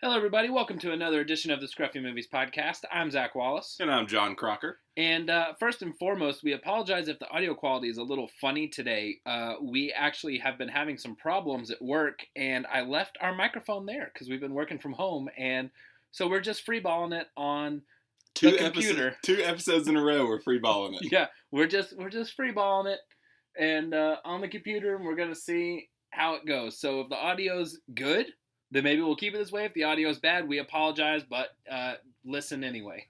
Hello, everybody. Welcome to another edition of the Scruffy Movies podcast. I'm Zach Wallace. And I'm John Crocker. And first and foremost, we apologize if the audio quality is a little funny today. We actually have been having some problems at work, and I left our microphone there because we've been working from home. And so we're just freeballing it on the computer. Two episodes in a row, we're freeballing it. Yeah, we're just freeballing it and on the computer, and we're going to see how it goes. So if the audio's good, then maybe we'll keep it this way. If the audio is bad, we apologize, but listen anyway.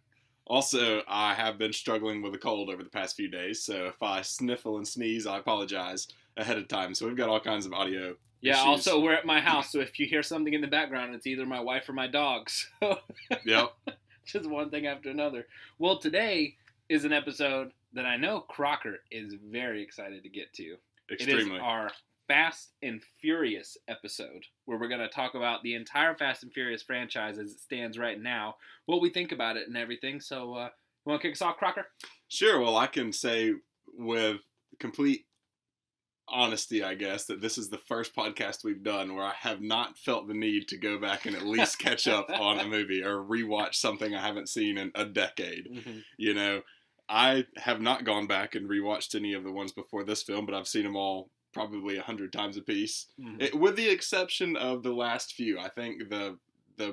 Also, I have been struggling with a cold over the past few days, so if I sniffle and sneeze, I apologize ahead of time. So we've got all kinds of audio issues. Also, we're at my house, so if you hear something in the background, it's either my wife or my dogs. Yep. Just one thing after another. Well, today is an episode that I know Crocker is very excited to get to. Extremely. It is our Fast and Furious episode, where we're going to talk about the entire Fast and Furious franchise as it stands right now, what we think about it and everything. So, you want to kick us off, Crocker? Sure. Well, I can say with complete honesty, I guess, that this is the first podcast we've done where I have not felt the need to go back and at least catch up on a movie or rewatch something I haven't seen in a decade. Mm-hmm. You know, I have not gone back and rewatched any of the ones before this film, but I've seen them all probably 100 times a piece, with the exception of the last few. I think the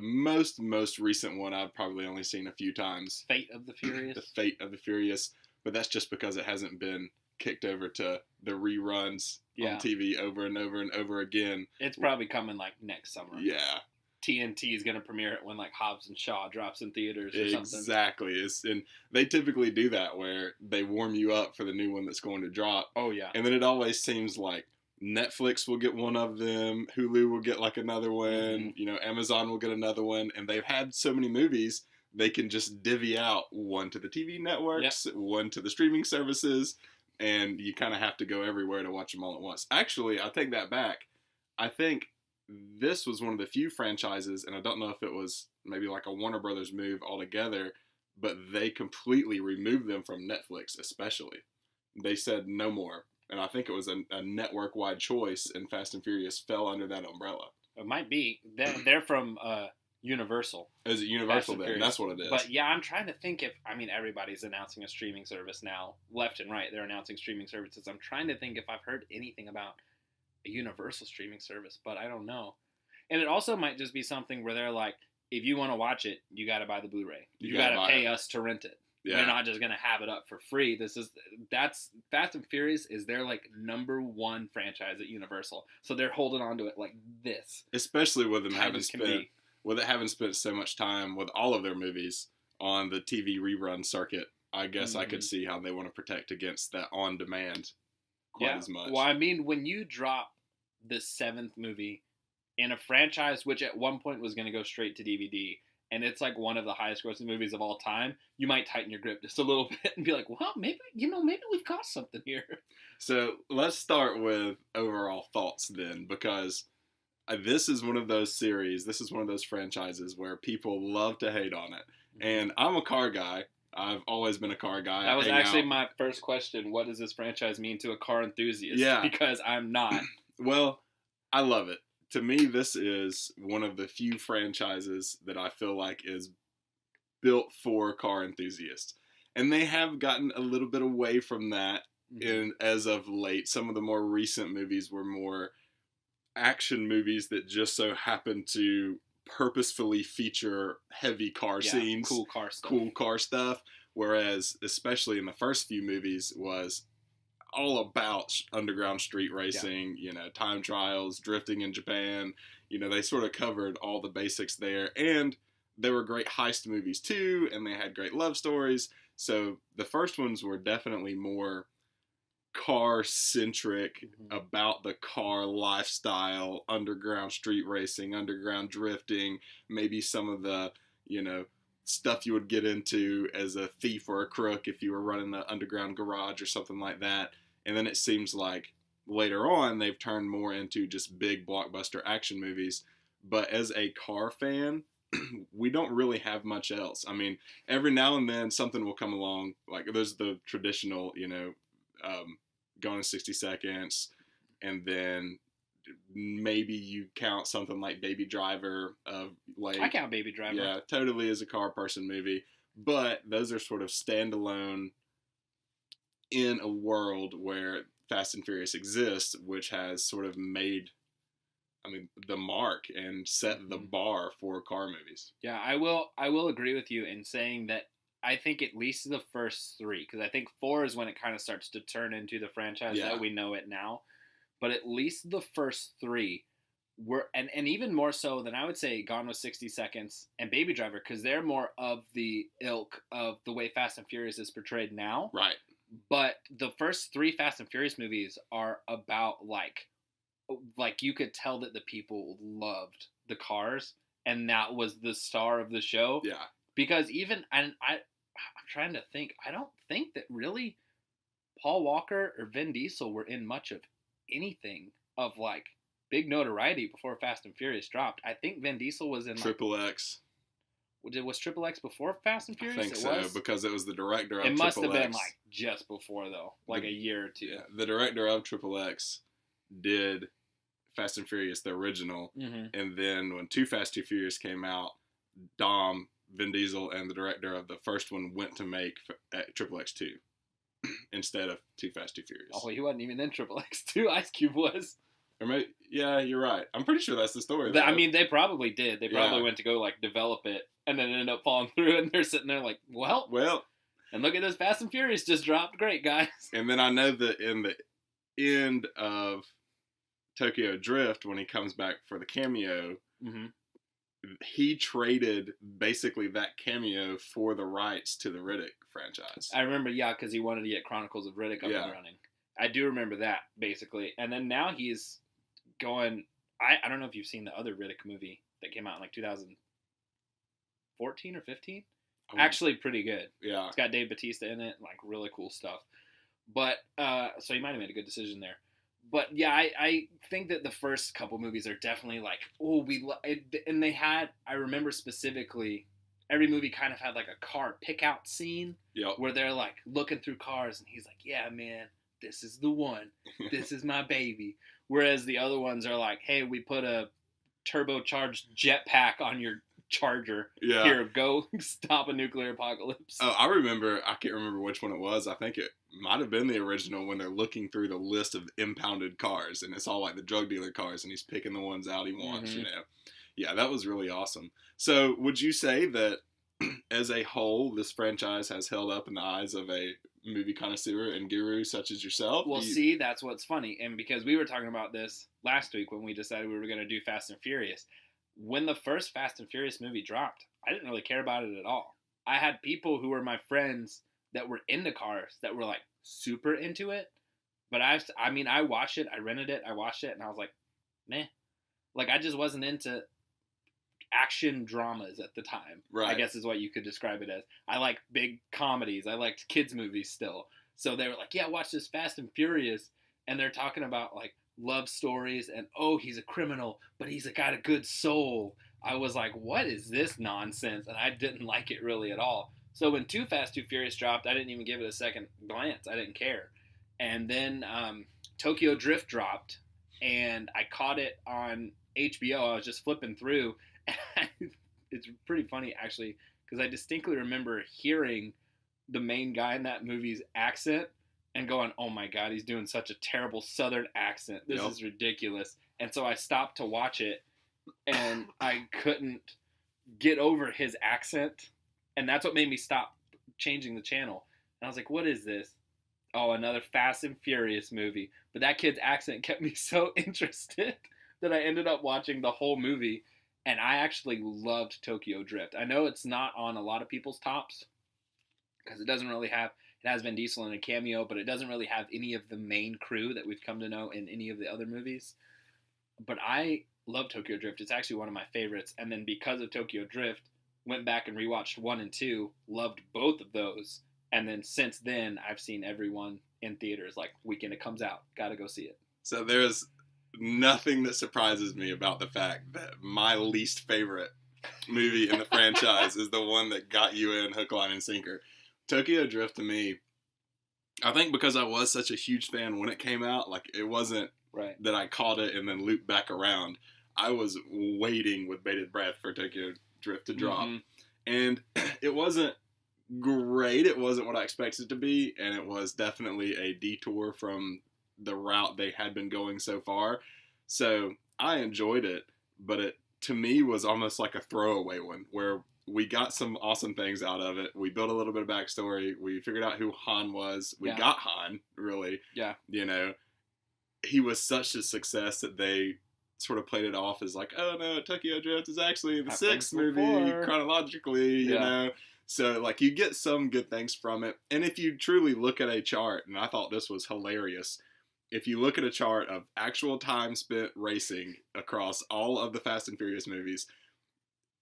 most recent one I've probably only seen a few times. Fate of the Furious. The Fate of the Furious, but that's just because it hasn't been kicked over to the reruns on TV over and over and over again. It's probably coming like next summer. Yeah. TNT is going to premiere it when like Hobbs and Shaw drops in theaters or something. Exactly. And they typically do that where they warm you up for the new one that's going to drop. Oh, yeah. And then it always seems like Netflix will get one of them, Hulu will get like another one, Amazon will get another one, and they've had so many movies, they can just divvy out one to the TV networks, one to the streaming services, and you kind of have to go everywhere to watch them all at once. Actually, I take that back. I think this was one of the few franchises, and I don't know if it was maybe like a Warner Brothers move altogether, but they completely removed them from Netflix, especially. They said no more. And I think it was a network-wide choice, and Fast and Furious fell under that umbrella. It might be. They're from Universal. Is it Universal then? That's what it is. But yeah, I'm trying to think everybody's announcing a streaming service now. Left and right, they're announcing streaming services. I'm trying to think if I've heard anything about a Universal streaming service, but I don't know. And it also might just be something where they're like, if you want to watch it, you got to buy the Blu-ray. You got to pay us to rent it. Yeah. They're not just going to have it up for free. That's Fast and Furious is their like number one franchise at Universal. So they're holding on to it like this. Especially with them having spent so much time with all of their movies on the TV rerun circuit. I guess I could see how they want to protect against that on demand quite as much. Well, I mean, when you drop the 7th movie in a franchise which at one point was going to go straight to DVD, and it's like one of the highest grossing movies of all time, you might tighten your grip just a little bit and be like, well, maybe we've got something here. So let's start with overall thoughts then, because this is one of those franchises where people love to hate on it. And I'm a car guy. I've always been a car guy. That was actually my first question. What does this franchise mean to a car enthusiast? Yeah. Because I'm not. Well, I love it. To me, this is one of the few franchises that I feel like is built for car enthusiasts. And they have gotten a little bit away from that as of late. Some of the more recent movies were more action movies that just so happen to purposefully feature heavy car scenes. Cool car stuff. Whereas, especially in the first few movies, was all about underground street racing, time trials, drifting in Japan. They sort of covered all the basics there. And they were great heist movies too, and they had great love stories. So the first ones were definitely more car-centric, about the car lifestyle, underground street racing, underground drifting, maybe some of the, stuff you would get into as a thief or a crook if you were running the underground garage or something like that. And then it seems like later on they've turned more into just big blockbuster action movies. But as a car fan, we don't really have much else. I mean, every now and then something will come along. Like there's the traditional, Gone in 60 Seconds, and then maybe you count something like Baby Driver, like I count Baby Driver. yeah, totally is a car person movie, but those are sort of standalone in a world where Fast and Furious exists, which has sort of made, I mean, the mark and set the bar for car movies. Yeah, I will agree with you in saying that I think at least the first three, because I think 4 is when it kind of starts to turn into the franchise that we know it now. But at least the first 3 were, and even more so than I would say Gone with 60 Seconds and Baby Driver, because they're more of the ilk of the way Fast and Furious is portrayed now. Right. But the first 3 Fast and Furious movies are about like you could tell that the people loved the cars, and that was the star of the show. Yeah. Because even, and I'm trying to think, I don't think that really Paul Walker or Vin Diesel were in much of anything of like big notoriety before Fast and Furious dropped. I think Vin Diesel was in Triple X. Was Triple X before Fast and Furious? I think so, because it was the director of Triple X. It must have been like just before though, like a year or two. Yeah, the director of Triple X did Fast and Furious, the original, and then when Too Fast, Too Furious came out, Dom, Vin Diesel, and the director of the first one went to make Triple X 2 instead of Too Fast, Too Furious. Oh, he wasn't even in Triple X 2. Ice Cube was. Or maybe, yeah, you're right. I'm pretty sure that's the story. I mean, they probably did. They probably went to go like develop it, and then it ended up falling through, and they're sitting there like, well, and look at this, Fast and Furious just dropped. Great, guys. And then I know that in the end of Tokyo Drift, when he comes back for the cameo, he traded basically that cameo for the rights to the Riddick franchise. I remember, because he wanted to get Chronicles of Riddick up and running. I do remember that, basically. And then now he's going, I don't know if you've seen the other Riddick movie that came out in like 2014 or 15. Oh. Actually pretty good. Yeah. It's got Dave Bautista in it, like really cool stuff. But, so you might have made a good decision there. But yeah, I think that the first couple movies are definitely like, and they had, I remember specifically, every movie kind of had like a car pick out scene where they're like looking through cars and he's like, yeah, man, this is the one. This is my baby. Whereas the other ones are like, hey, we put a turbocharged jetpack on your Charger. Yeah. Here, go stop a nuclear apocalypse. Oh, I can't remember which one it was. I think it might have been the original when they're looking through the list of impounded cars and it's all like the drug dealer cars and he's picking the ones out he wants, you know. Yeah, that was really awesome. So would you say that as a whole, this franchise has held up in the eyes of a movie connoisseur and guru such as yourself? Well, see, that's what's funny. And because we were talking about this last week when we decided we were going to do Fast and Furious, when the first Fast and Furious movie dropped, I didn't really care about it at all. I had people who were my friends that were into cars that were like super into it. But I watched it, I rented it, I watched it, and I was like, meh. Like, I just wasn't into action dramas at the time, right. I guess is what you could describe it as. I like big comedies. I liked kids movies still. So they were like, yeah, watch this Fast and Furious. And they're talking about like love stories and, oh, he's a criminal, but he's got a good soul. I was like, what is this nonsense? And I didn't like it really at all. So when Too Fast, Too Furious dropped, I didn't even give it a second glance. I didn't care. And then Tokyo Drift dropped, and I caught it on HBO. I was just flipping through. It's pretty funny, actually, because I distinctly remember hearing the main guy in that movie's accent and going, oh my God, he's doing such a terrible Southern accent. This is ridiculous. And so I stopped to watch it, and I couldn't get over his accent. And that's what made me stop changing the channel. And I was like, what is this? Oh, another Fast and Furious movie. But that kid's accent kept me so interested that I ended up watching the whole movie. And I actually loved Tokyo Drift. I know it's not on a lot of people's tops because it has Vin Diesel in a cameo, but it doesn't really have any of the main crew that we've come to know in any of the other movies. But I love Tokyo Drift. It's actually one of my favorites. And then because of Tokyo Drift, went back and rewatched 1 and 2, loved both of those. And then since then, I've seen everyone in theaters. Like, weekend it comes out. Gotta go see it. So there's nothing that surprises me about the fact that my least favorite movie in the franchise is the one that got you in hook, line, and sinker. Tokyo Drift, to me, I think because I was such a huge fan when it came out, like, it wasn't Right. that I caught it and then looped back around. I was waiting with bated breath for Tokyo Drift to drop. Mm-hmm. And it wasn't great. It wasn't what I expected it to be. And it was definitely a detour from the route they had been going so far. So I enjoyed it, but it, to me, was almost like a throwaway one where we got some awesome things out of it. We built a little bit of backstory. We figured out who Han was. We got Han, really. Yeah. You know, he was such a success that they sort of played it off as like, oh no, Tokyo Drift is actually the sixth movie chronologically, you know. So like you get some good things from it. And if you truly look at a chart, and I thought this was hilarious, if you look at a chart of actual time spent racing across all of the Fast and Furious movies,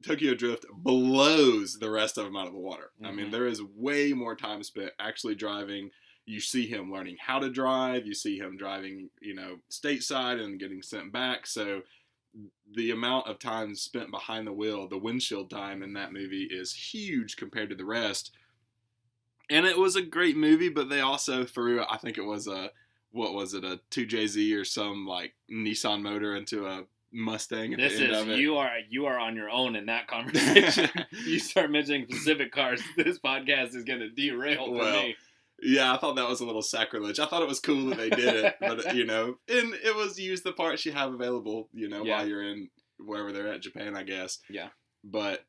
Tokyo Drift blows the rest of them out of the water. Mm-hmm. I mean, there is way more time spent actually driving. You see him learning how to drive. You see him driving, you know, stateside and getting sent back. So the amount of time spent behind the wheel, the windshield time in that movie is huge compared to the rest. And it was a great movie, but they also threw, I think it was a 2JZ or some like Nissan motor into a Mustang at the end of it. You are on your own in that conversation. You start mentioning Pacific cars, this podcast is going to derail for me. Yeah, I thought that was a little sacrilege. I thought it was cool that they did it, but you know, and it was use the parts you have available, you know, while you're in wherever they're at, Japan, I guess. Yeah. But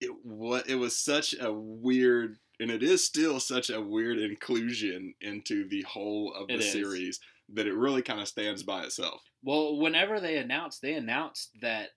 it was such a weird, and it is still such a weird inclusion into the whole of the series that it really kind of stands by itself. Well, whenever they announced that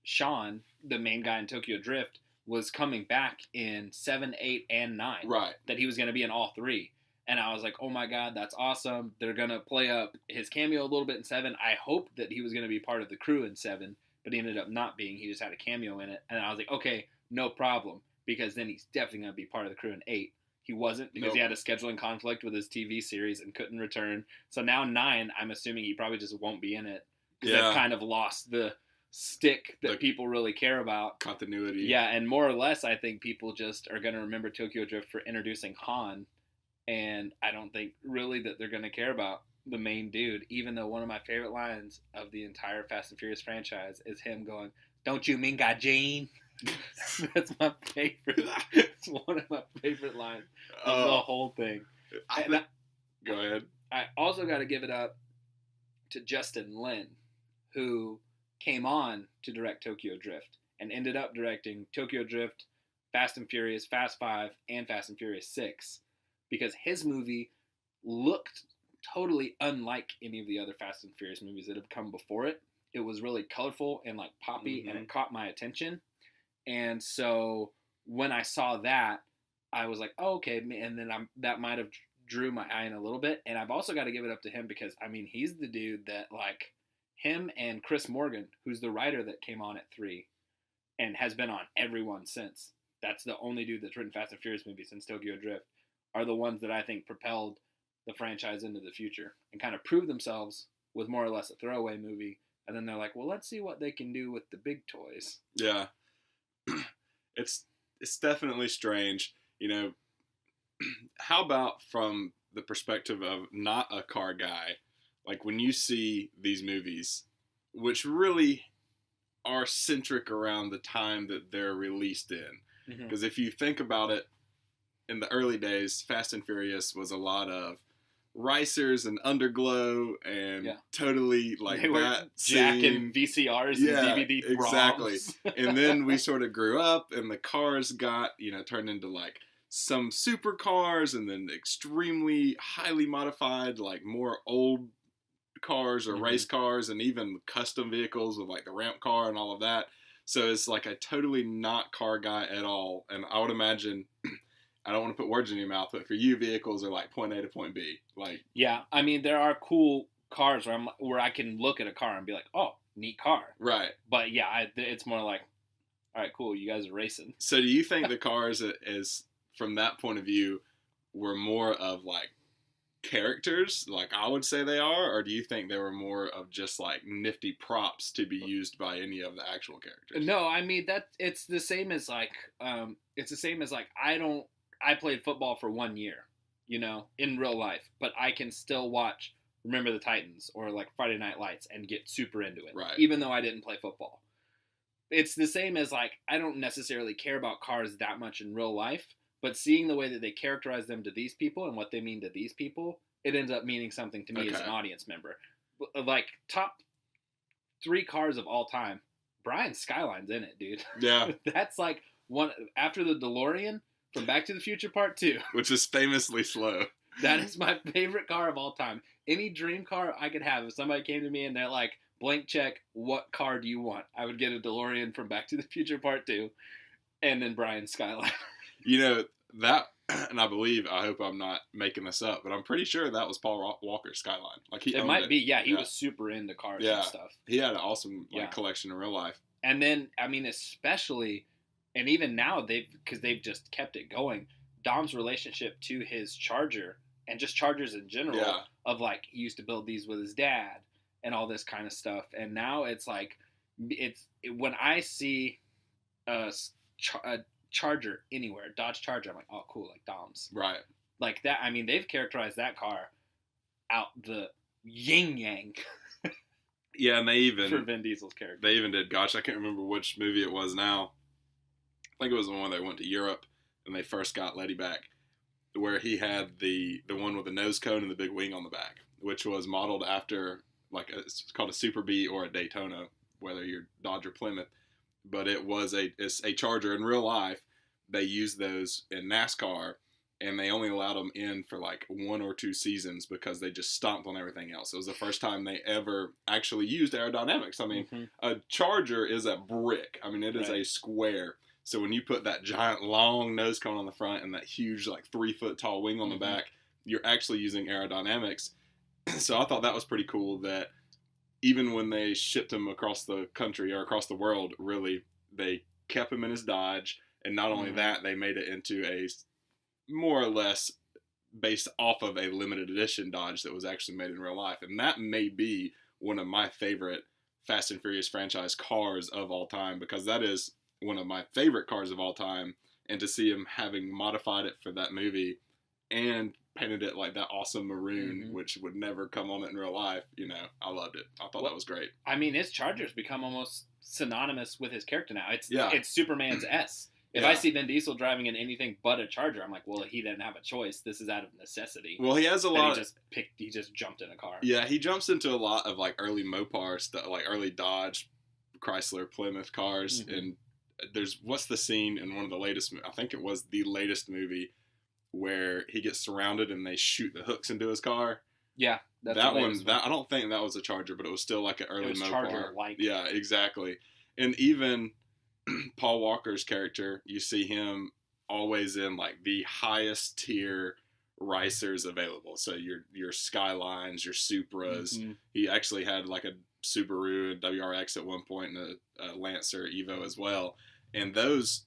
Sean, the main guy in Tokyo Drift, was coming back in 7, 8, and 9. Right. That he was going to be in all 3. And I was like, oh my God, that's awesome. They're going to play up his cameo a little bit in 7. I hoped that he was going to be part of the crew in 7, but he ended up not being. He just had a cameo in it. And I was like, okay, no problem, because then he's definitely going to be part of the crew in 8. He wasn't, because he had a scheduling conflict with his TV series and couldn't return. So now 9, I'm assuming he probably just won't be in it, because they've kind of lost the stick that people really care about. Continuity. Yeah, and more or less, I think people just are going to remember Tokyo Drift for introducing Han, and I don't think really that they're going to care about the main dude, even though one of my favorite lines of the entire Fast and Furious franchise is him going, "Don't you mean got Jane?" That's my favorite. It's one of my favorite lines of the whole thing. Go ahead. I also got to give it up to Justin Lin, who came on to direct Tokyo Drift and ended up directing Tokyo Drift, Fast and Furious, Fast 5, and Fast and Furious 6, because his movie looked totally unlike any of the other Fast and Furious movies that have come before it. It was really colorful and like poppy, and it caught my attention. And so when I saw that, I was like, oh, okay. And then that might have drew my eye in a little bit. And I've also got to give it up to him because, I mean, he's the dude that, like, him and Chris Morgan, who's the writer that came on at 3 and has been on every one since. That's the only dude that's written Fast and Furious movies since Tokyo Drift, are the ones that I think propelled the franchise into the future and kind of proved themselves with more or less a throwaway movie. And then they're like, well, let's see what they can do with the big toys. Yeah. It's definitely strange. You know, how about from the perspective of not a car guy, like when you see these movies, which really are centric around the time that they're released in. Because if you think about it, in the early days, Fast and Furious was a lot of ricers and underglow and totally like they that jacking VCRs and DVD exactly. ROMs. And then we sort of grew up and the cars got, you know, turned into like some supercars and then extremely highly modified, like more old cars or race cars and even custom vehicles with like the ramp car and all of that. So it's like a totally not car guy at all. And I would imagine, I don't want to put words in your mouth, but for you, vehicles are like point A to point B. Like, yeah, I mean, there are cool cars where I can look at a car and be like, oh, neat car. Right. But yeah, it's more like, all right, cool, you guys are racing. So do you think the cars, is from that point of view, were more of like characters, like I would say they are, or do you think they were more of just like nifty props to be used by any of the actual characters? No, I mean it's the same as like I played football for 1 year, you know, in real life, but I can still watch Remember the Titans or like Friday Night Lights and get super into it, Right. even though I didn't play football. It's the same as like I don't necessarily care about cars that much in real life, but seeing the way that they characterize them to these people and what they mean to these people, it ends up meaning something to me as an audience member. Like top 3 cars of all time, Brian's Skyline's in it, dude. Yeah. That's like one after the DeLorean from Back to the Future Part 2. Which is famously slow. That is my favorite car of all time. Any dream car I could have, if somebody came to me and they're like, blank check, what car do you want? I would get a DeLorean from Back to the Future Part 2 and then Brian's Skyline. You know, that, and I hope I'm not making this up, but I'm pretty sure that was Paul Walker's Skyline. Like he It owned might it. be, yeah. He was super into cars and stuff. He had an awesome collection in real life. And then, I mean, especially, and even now, because they've just kept it going, Dom's relationship to his Charger, and just Chargers in general, of like, he used to build these with his dad, and all this kind of stuff. And now it's like, when I see a Charger anywhere, Dodge Charger, I'm like, oh, cool, like Dom's. Right. Like that, I mean, they've characterized that car out the yin-yang. Yeah, and they even... For Vin Diesel's character. They even did, I can't remember which movie it was now. I think it was the one they went to Europe, and they first got Letty back, where he had the one with the nose cone and the big wing on the back, which was modeled after, like, it's called a Super Bee or a Daytona, whether you're Dodge or Plymouth. But it's a Charger in real life. They used those in NASCAR, and they only allowed them in for like 1 or 2 seasons because they just stomped on everything else. It was the first time they ever actually used aerodynamics. I mean, a Charger is a brick. I mean, it is a square. So when you put that giant long nose cone on the front and that huge like 3-foot tall wing on the back, you're actually using aerodynamics. So I thought that was pretty cool that even when they shipped him across the country or across the world, really, they kept him in his Dodge. And not only that, they made it into a more or less based off of a limited edition Dodge that was actually made in real life. And that may be one of my favorite Fast and Furious franchise cars of all time, because that is one of my favorite cars of all time. And to see him having modified it for that movie and painted it like that awesome maroon, which would never come on it in real life, you know, I loved it. I thought that was great. I mean, his Charger's become almost synonymous with his character now. It's Superman's S. If I see Vin Diesel driving in anything but a Charger, I'm like, well, he didn't have a choice. This is out of necessity. Well, he has a lot. He just jumped in a car. Yeah, he jumps into a lot of like early Mopar stuff, like early Dodge, Chrysler, Plymouth cars. And what's the scene in one of the latest? I think it was the latest movie where he gets surrounded and they shoot the hooks into his car. Yeah, that one. I don't think that was a Charger, but it was still like an early Mopar. Charger-like. Yeah, exactly. And even Paul Walker's character, you see him always in like the highest tier racers available. So your Skylines, your Supras. He actually had like a Subaru and WRX at one point and a Lancer Evo as well. And those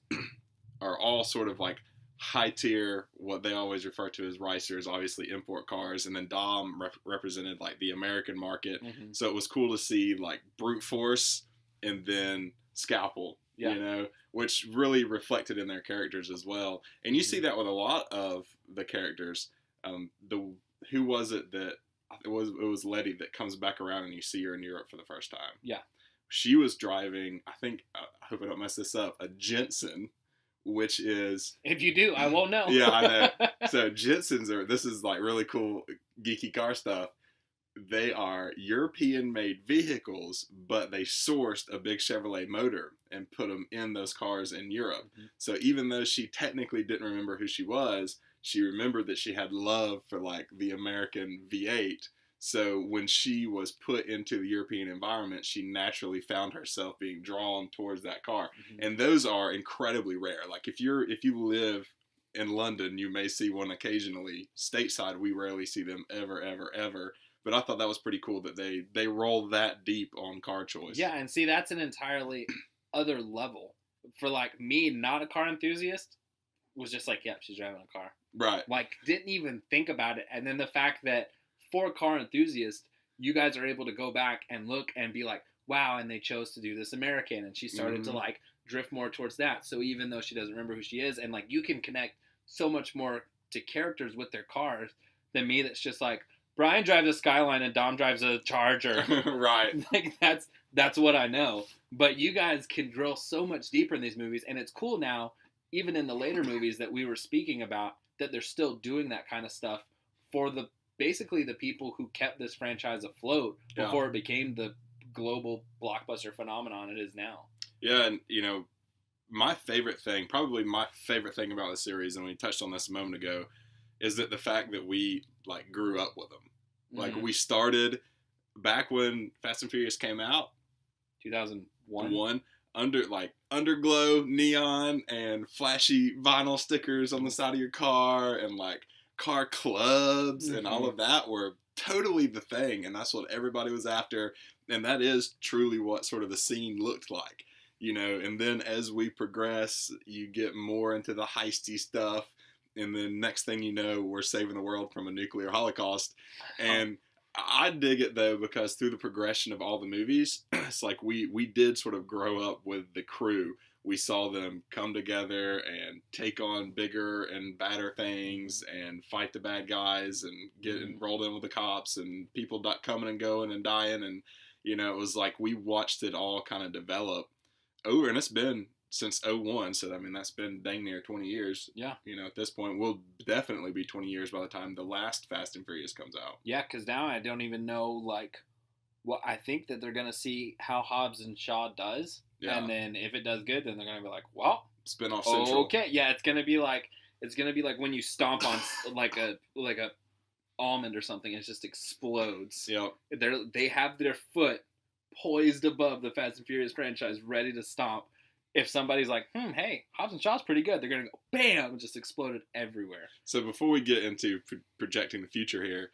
are all sort of like high tier, what they always refer to as racers, obviously import cars. And then Dom represented like the American market. So it was cool to see like brute force and then scalpel. You know, which really reflected in their characters as well. And you see that with a lot of the characters. Who was it that it was Letty that comes back around and you see her in Europe for the first time. Yeah, she was driving. I think I hope I don't mess this up. A Jensen, which is, if you do, I won't know. Yeah, I know. So Jensens this is like really cool geeky car stuff. They are European-made vehicles, but they sourced a big Chevrolet motor and put them in those cars in Europe. So even though she technically didn't remember who she was, she remembered that she had love for like the American V8. So when she was put into the European environment, she naturally found herself being drawn towards that car. And those are incredibly rare. Like if you live in London, you may see one occasionally. Stateside, we rarely see them ever. But I thought that was pretty cool that they roll that deep on car choice. Yeah, and see, that's an entirely other level. For like me, not a car enthusiast, was just like, yeah, she's driving a car. Right. Like, didn't even think about it. And then the fact that for a car enthusiast, you guys are able to go back and look and be like, wow, and they chose to do this American. And she started to like drift more towards that. So even though she doesn't remember who she is, and like you can connect so much more to characters with their cars than me that's just like, Brian drives a Skyline and Dom drives a Charger. Right. Like that's what I know. But you guys can drill so much deeper in these movies, and it's cool now, even in the later movies that we were speaking about, that they're still doing that kind of stuff for basically the people who kept this franchise afloat before it became the global blockbuster phenomenon it is now. Yeah, and my favorite thing about the series, and we touched on this a moment ago, is that the fact that we like grew up with them. Like we started back when Fast and Furious came out, 2001. Underglow neon and flashy vinyl stickers on the side of your car, and like car clubs and all of that were totally the thing, and that's what everybody was after, and that is truly what sort of the scene looked like, and then as we progress, you get more into the heisty stuff, and then next thing you know, we're saving the world from a nuclear holocaust. And I dig it, though, because through the progression of all the movies, it's like we did sort of grow up with the crew. We saw them come together and take on bigger and badder things and fight the bad guys and get rolled in with the cops and people coming and going and dying. And, it was like we watched it all kind of develop over, and it's been since 2001, so I mean that's been dang near 20 years. Yeah. At this point, we'll definitely be 20 years by the time the last Fast and Furious comes out. Yeah, because now I don't even know I think that they're gonna see how Hobbs and Shaw does, and then if it does good, then they're gonna be like, well, spin-off Central. Okay, yeah, it's gonna be like when you stomp on like a almond or something, it just explodes. Yep. They have their foot poised above the Fast and Furious franchise, ready to stomp. If somebody's like, hey, Hobbs and Shaw's pretty good, they're going to go, bam, and just explode it everywhere. So before we get into projecting the future here,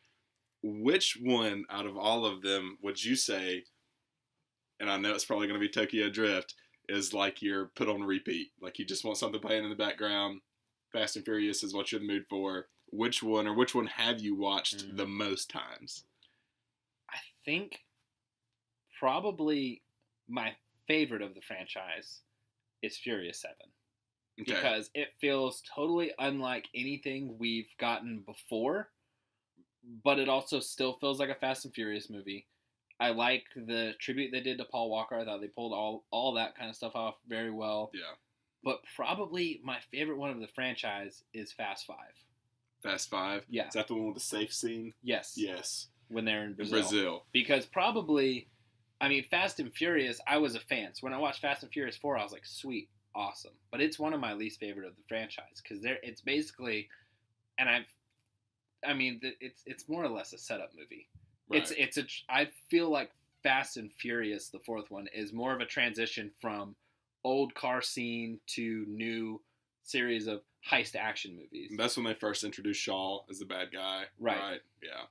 which one out of all of them would you say, and I know it's probably going to be Tokyo Drift, is like you're put on repeat? Like you just want something playing in the background. Fast and Furious is what you're in the mood for. Which one have you watched the most times? I think probably my favorite of the franchise is Furious 7. Okay. Because it feels totally unlike anything we've gotten before, but it also still feels like a Fast and Furious movie. I like the tribute they did to Paul Walker. I thought they pulled all that kind of stuff off very well. Yeah. But probably my favorite one of the franchise is Fast 5. Fast 5? Yeah. Is that the one with the safe scene? Yes. Yes. When they're in Brazil. Because Fast and Furious, I was a fan. So when I watched Fast and Furious 4, I was like, sweet, awesome. But it's one of my least favorite of the franchise because it's basically, and it's more or less a setup movie. Right. I feel like Fast and Furious, the fourth one, is more of a transition from old car scene to new series of heist action movies. That's when they first introduced Shaw as the bad guy. Right. Yeah.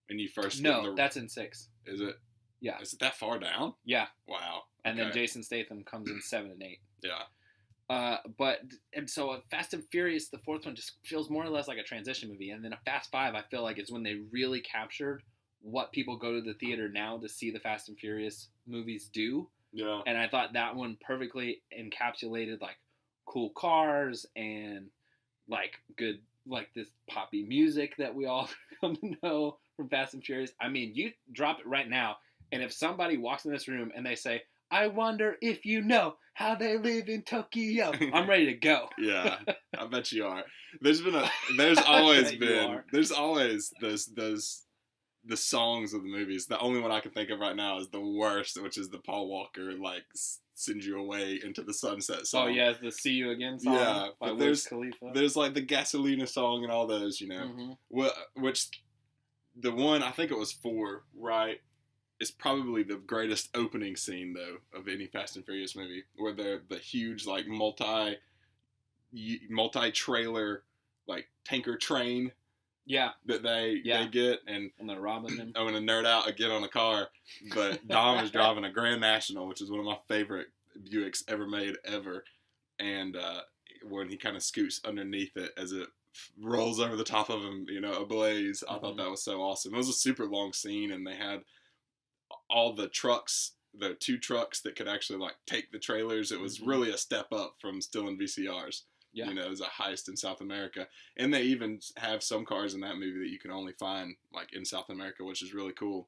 And you first that's in 6. Is it? Yeah. Is it that far down? Yeah. Wow. And then Jason Statham comes in 7 and 8. Yeah. So Fast and Furious, the fourth one, just feels more or less like a transition movie. And then a Fast 5, I feel like, is when they really captured what people go to the theater now to see the Fast and Furious movies do. Yeah. And I thought that one perfectly encapsulated, like, cool cars and, like, good, like, this poppy music that we all come to know from Fast and Furious. I mean, you drop it right now, and if somebody walks in this room and they say, I wonder if you know how they live in Tokyo, I'm ready to go. Yeah, I bet you are. There's always the songs of the movies. The only one I can think of right now is the worst, which is the Paul Walker, like, send you away into the sunset song. Oh, yeah, the See You Again song. Yeah, by Wiz Khalifa. There's, like, the Gasolina song and all those, which the one, I think it was 4, right? It's probably the greatest opening scene, though, of any Fast and Furious movie, where they're the huge, like, multi-trailer, like, tanker train. Yeah. That they get, and they're robbing them. I'm going to nerd out again on a car, but Dom is driving a Grand National, which is one of my favorite Buicks ever made, ever. And when he kind of scoots underneath it as it rolls over the top of him, ablaze, I thought that was so awesome. It was a super long scene, and they had all the trucks, the 2 trucks that could actually, like, take the trailers. It was really a step up from still in VCRs. Yeah. You know, as a heist in South America. And they even have some cars in that movie that you can only find like in South America, which is really cool.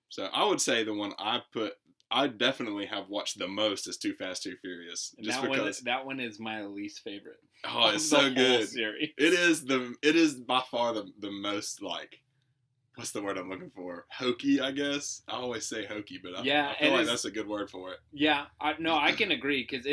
So I would say the one I definitely have watched the most is Too Fast, Too Furious. Just because that one is my least favorite. Oh, it's so good. Series. It is by far the most like, what's the word I'm looking for? Hokey, I guess. I always say hokey, but I feel like that's a good word for it. Yeah, I can agree because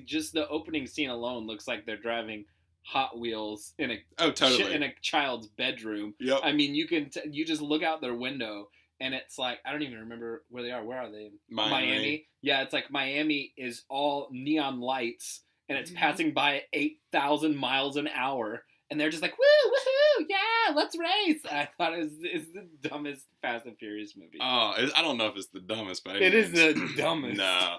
just the opening scene alone looks like they're driving Hot Wheels in a child's bedroom. Yep. I mean, you just look out their window and it's like, I don't even remember where they are. Where are they? Miami. Yeah, it's like Miami is all neon lights and it's passing by at 8,000 miles an hour. And they're just like, woo, woohoo, yeah, let's race. I thought it's the dumbest Fast and Furious movie. Oh, I don't know if it's the dumbest, but it is the dumbest. No,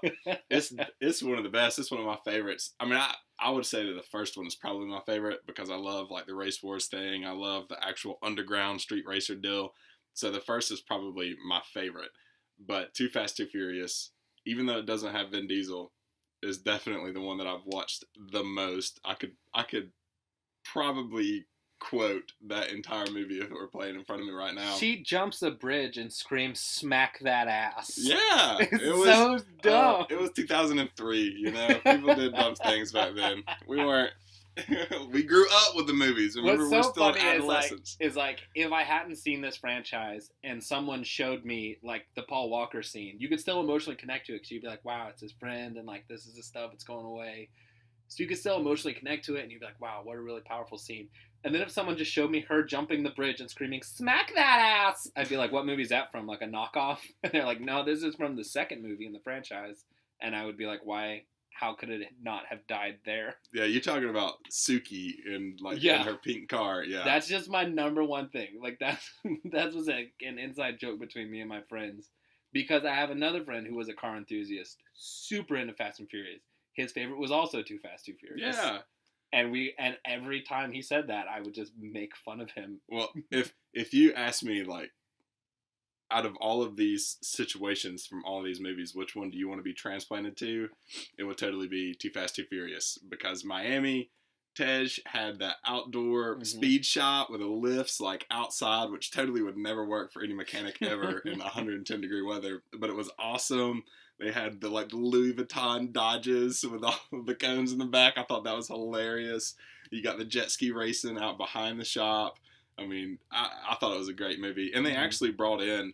it's one of the best. It's one of my favorites. I mean, I would say that the first one is probably my favorite because I love like the race wars thing. I love the actual underground street racer deal. So the first is probably my favorite. But Too Fast, Too Furious, even though it doesn't have Vin Diesel, is definitely the one that I've watched the most. I could probably quote that entire movie if it were playing in front of me right now. She jumps a bridge and screams, "Smack that ass!" Yeah, it was so dumb. It was 2003. You know, people did dumb things back then. We weren't. We grew up with the movies. Remember, What's so we're still funny adolescents. is like if I hadn't seen this franchise and someone showed me like the Paul Walker scene, you could still emotionally connect to it because you'd be like, "Wow, it's his friend," and like this is the stuff that's going away. So you could still emotionally connect to it, and you'd be like, "Wow, what a really powerful scene." And then if someone just showed me her jumping the bridge and screaming, "Smack that ass!" I'd be like, "What movie is that from? Like a knockoff?" And they're like, "No, this is from the second movie in the franchise." And I would be like, "Why? How could it not have died there?" Yeah, you're talking about Suki in her pink car. Yeah, that's just my number one thing. Like that was an inside joke between me and my friends because I have another friend who was a car enthusiast, super into Fast and Furious. His favorite was also Too Fast, Too Furious. Yeah. And every time he said that, I would just make fun of him. Well, if you ask me, like, out of all of these situations from all of these movies, which one do you want to be transplanted to? It would totally be Too Fast, Too Furious. Because Miami, Tej had that outdoor speed shot with the lifts, like, outside, which totally would never work for any mechanic ever in 110 degree weather. But it was awesome. They had the Louis Vuitton Dodges with all the cones in the back. I thought that was hilarious. You got the jet ski racing out behind the shop. I mean, I thought it was a great movie. And they actually brought in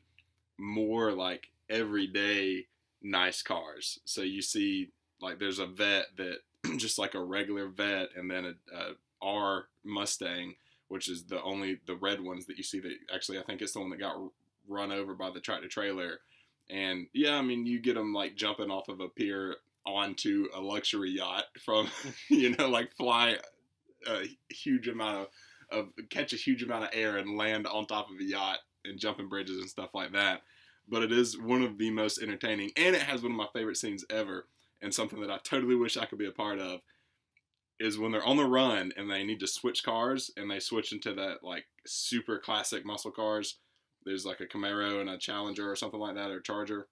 more like everyday nice cars. So you see like there's a Vet that just like a regular Vet, and then a R Mustang, which is the red ones that you see that actually I think it's the one that got run over by the tractor trailer. And yeah, I mean, you get them like jumping off of a pier onto a luxury yacht from, like fly a huge amount catch a huge amount of air and land on top of a yacht and jumping bridges and stuff like that. But it is one of the most entertaining, and it has one of my favorite scenes ever, and something that I totally wish I could be a part of, is when they're on the run and they need to switch cars, and they switch into that like super classic muscle cars. There's like a Camaro and a Challenger or something like that, or Charger.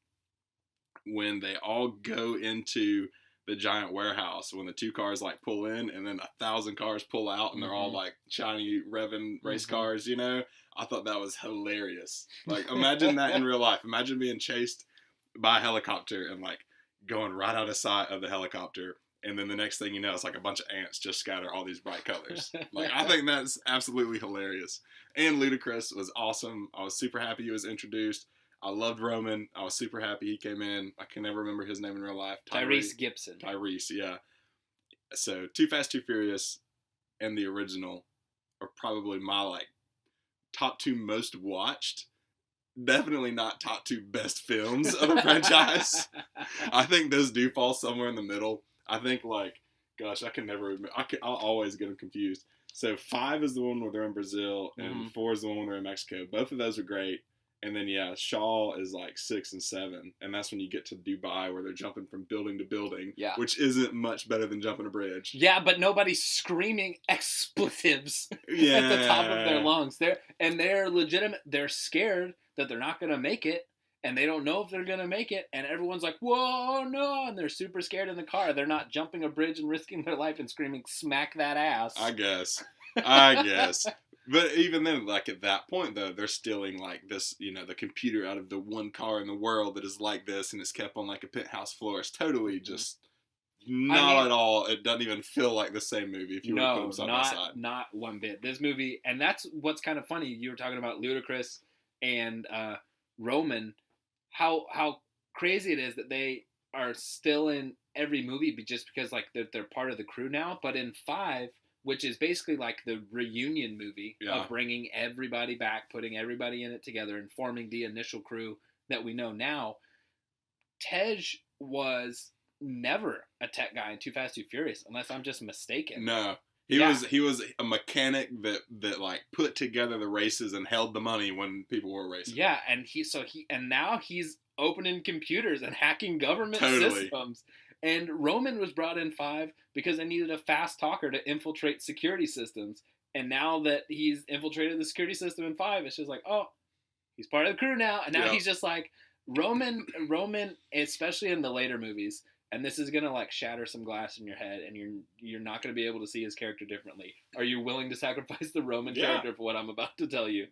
When they all go into the giant warehouse, when the two cars like pull in and then 1,000 cars pull out and they're all like shiny revving race cars, I thought that was hilarious. Like, imagine that in real life. Imagine being chased by a helicopter and like going right out of sight of the helicopter. And then the next thing you know, it's like a bunch of ants just scatter all these bright colors. Like, I think that's absolutely hilarious. And Ludacris was awesome. I was super happy he was introduced. I loved Roman. I was super happy he came in. I can never remember his name in real life. Tyrese Gibson. Tyrese, yeah. So, Too Fast, Too Furious and the original are probably my, like, top two most watched. Definitely not top two best films of the franchise. I think those do fall somewhere in the middle. I think, like, gosh, I can never remember. I'll always get them confused. So 5 is the one where they're in Brazil, and 4 is the one where they're in Mexico. Both of those are great. And then, yeah, Shaw is like 6 and 7. And that's when you get to Dubai, where they're jumping from building to building, which isn't much better than jumping a bridge. Yeah, but nobody's screaming expletives at the top of their lungs. They're legitimate. They're scared that they're not going to make it. and they don't know if they're gonna make it, and everyone's like, "Whoa, no!" and they're super scared in the car. They're not jumping a bridge and risking their life and screaming, "Smack that ass!" I guess. But even then, like at that point, though, they're stealing like this, the computer out of the one car in the world that is like this, and it's kept on like a penthouse floor. It's totally just not at all. It doesn't even feel like the same movie if you were to put them side by side. Not one bit. This movie, and that's what's kind of funny. You were talking about Ludacris and Roman, how crazy it is that they are still in every movie, just because like they're part of the crew now. But in 5, which is basically like the reunion movie of bringing everybody back, putting everybody in it together, and forming the initial crew that we know now, Tej was never a tech guy in Too Fast, Too Furious, unless I'm just mistaken. No. He was a mechanic that like put together the races and held the money when people were racing. Yeah, and now he's opening computers and hacking government systems. And Roman was brought in 5 because they needed a fast talker to infiltrate security systems. And now that he's infiltrated the security system in 5, it's just like, oh, he's part of the crew now. And now he's just like Roman, especially in the later movies. And this is gonna like shatter some glass in your head, and you're not gonna be able to see his character differently. Are you willing to sacrifice the Roman character for what I'm about to tell you?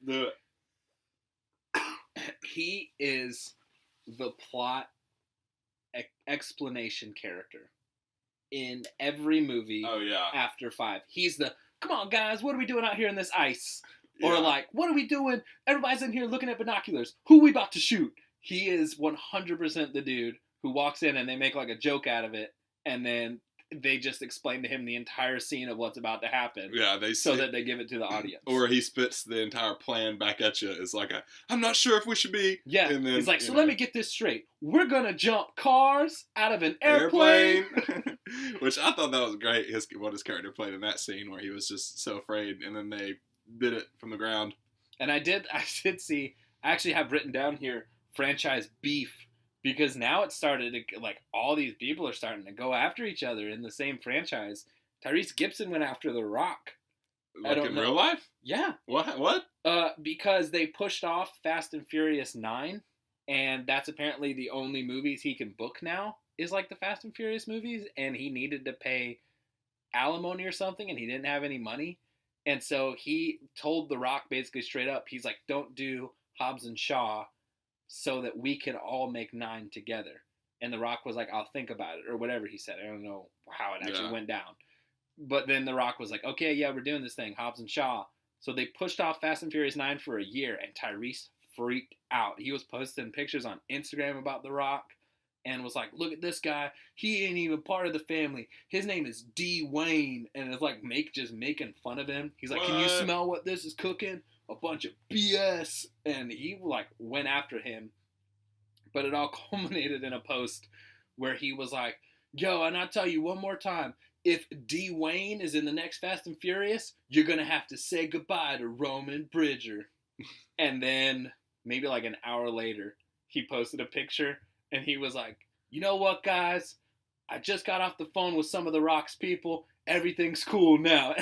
He is the plot explanation character in every movie. Oh yeah. After 5, he's the come on guys, what are we doing out here in this ice? Or like, what are we doing? Everybody's in here looking at binoculars. Who are we about to shoot? He is 100% the dude who walks in and they make like a joke out of it, and then they just explain to him the entire scene of what's about to happen. Yeah, that they give it to the audience. Or he spits the entire plan back at you. It's like I'm not sure if we should be. Yeah, and then, he's like, so let me get this straight. We're gonna jump cars out of an airplane. Which I thought that was great. What his character played in that scene where he was just so afraid, and then they did it from the ground. And I did see. I actually have written down here franchise beef. Because now it started to, like, all these people are starting to go after each other in the same franchise. Tyrese Gibson went after The Rock. Like in real life? Yeah. What? Because they pushed off Fast and Furious 9, and that's apparently the only movies he can book now is, like, the Fast and Furious movies, and he needed to pay alimony or something, and he didn't have any money. And so he told The Rock basically straight up, he's like, don't do Hobbs and Shaw, so that we can all make 9 together. And The Rock was like, I'll think about it, or whatever he said. I don't know how it actually went down. But then The Rock was like, okay, yeah, we're doing this thing, Hobbs and Shaw. So they pushed off Fast and Furious 9 for a year, and Tyrese freaked out. He was posting pictures on Instagram about The Rock, and was like, look at this guy. He ain't even part of the family. His name is D. Wayne. And it's like, just making fun of him. He's like, can you smell what this is cooking? A bunch of BS. And he like went after him, but it all culminated in a post where he was like, yo, and I'll tell you one more time, if D. Wayne is in the next Fast and Furious, you're gonna have to say goodbye to Roman Bridger. And then maybe like an hour later he posted a picture and he was like, you know what guys, I just got off the phone with some of The Rock's people. Everything's cool now.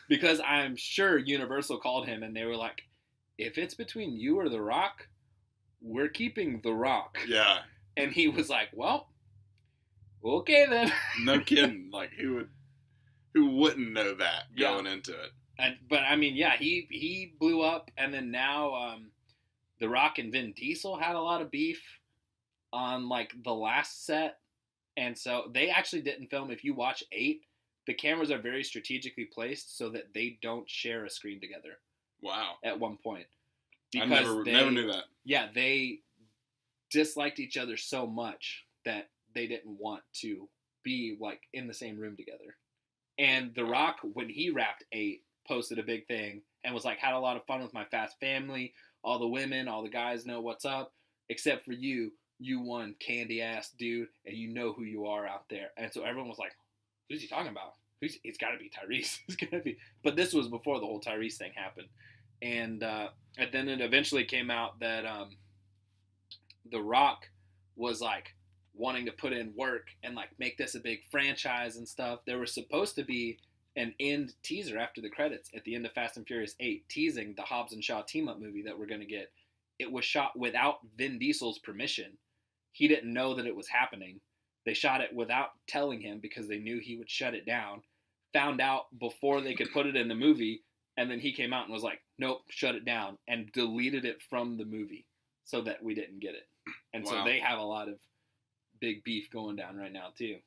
Because I'm sure Universal called him and they were like, if it's between you or The Rock, we're keeping The Rock. Yeah. And he was like, well, okay then. No kidding. Like, who wouldn't know that going into it? But I mean, yeah, he blew up, and then now The Rock and Vin Diesel had a lot of beef on like the last set. And so they actually didn't film. If you watch 8, the cameras are very strategically placed so that they don't share a screen together. Wow. At one point. Because I never knew that. Yeah, they disliked each other so much that they didn't want to be like in the same room together. And The Rock, when he wrapped 8, posted a big thing and was like, had a lot of fun with my fast family. All the women, all the guys know what's up. Except for you. You one candy ass dude, and you know who you are out there. And so everyone was like, who's he talking about? It's got to be Tyrese. It's got to be. But this was before the whole Tyrese thing happened. And then it eventually came out that The Rock was like wanting to put in work and like make this a big franchise and stuff. There was supposed to be an end teaser after the credits at the end of Fast and Furious 8, teasing the Hobbs and Shaw team-up movie that we're going to get it was shot without Vin Diesel's permission. He didn't know that it was happening. They shot it without telling him because they knew he would shut it down. Found out before they could put it in the movie, and then he came out and was like, nope, shut it down, and deleted it from the movie so that we didn't get it. And Wow. so they have a lot of big beef going down right now, too.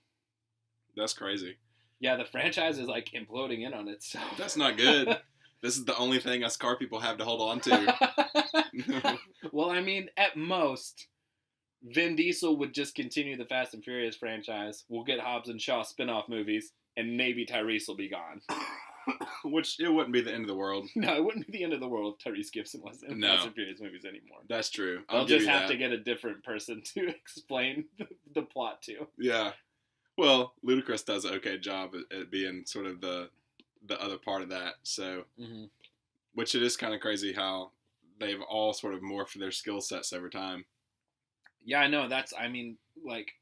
That's crazy. Yeah, the franchise is like imploding in on itself. That's not good. This is the only thing us car people have to hold on to. Well, I mean, at most, Vin Diesel would just continue the Fast and Furious franchise. We'll get Hobbs and Shaw spin-off movies, and maybe Tyrese will be gone. Which, it wouldn't be the end of the world. No, it wouldn't be the end of the world if Tyrese Gibson wasn't in Fast and Furious movies anymore. That's true. I'll just have to get a different person to explain the plot to. Yeah. Well, Ludacris does an okay job at being sort of the other part of that. So, which it is kind of crazy how they've all sort of morphed their skill sets over time. Yeah, I know. I mean, like,